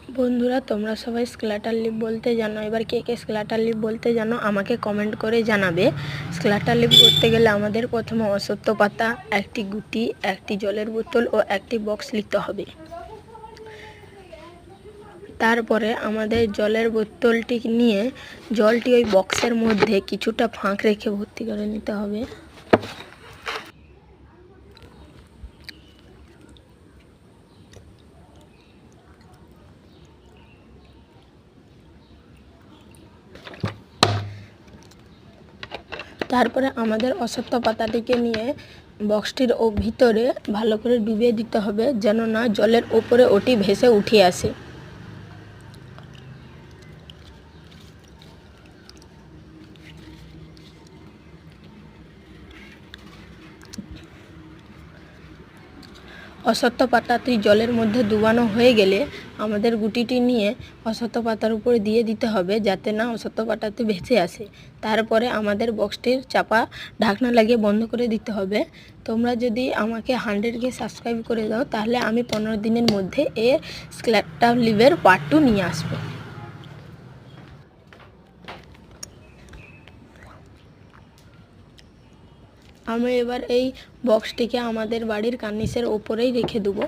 বন্ধুরা, তোমরা সবাই স্ক্ল্যাটার লিপ বলতে জানো। এবার কে কে স্ক্ল্যাটার লিপ বলতে জানো আমাকে কমেন্ট করে জানাবে। স্ক্ল্যাটার লিপ করতে গেলে আমাদের প্রথমে অশ্বত্থ পাতা, একটি গুটি, একটি জলের বোতল ও একটি বক্স নিতে হবে। তারপরে আমাদের জলের বোতলটি নিয়ে জলটি ওই বক্সের মধ্যে কিছুটা ফাঁক রেখে ভর্তি করে নিতে হবে। তারপরে আমাদের অশ্বত্থ পাতাটিকে নিয়ে বক্সটির ভিতরে ভালো করে ডুবিয়ে দিতে হবে, যেন না জলের ওপরে ওটি ভেসে উঠে আসে। অশ্বত্থ পাতাটি জলের মধ্যে ডুবানো হয়ে গেলে আমাদের গুটিটি নিয়ে অশ্বত্থ পাতার উপরে দিয়ে দিতে হবে, যাতে না অশ্বত্থ পাতাটি ভেসে আসে। তারপরে আমাদের বক্সটির চাপা ঢাকনা লাগিয়ে বন্ধ করে দিতে হবে। তোমরা যদি আমাকে 100K সাবস্ক্রাইব করে দাও, তাহলে আমি 15 দিনের মধ্যে এর স্ক্ল্যাটার লিপের পার্ট 2 নিয়ে আসবো। আমি এবার এই বক্সটিকে আমাদের বাড়ির কার্নিসের ওপরেই রেখে দেবো।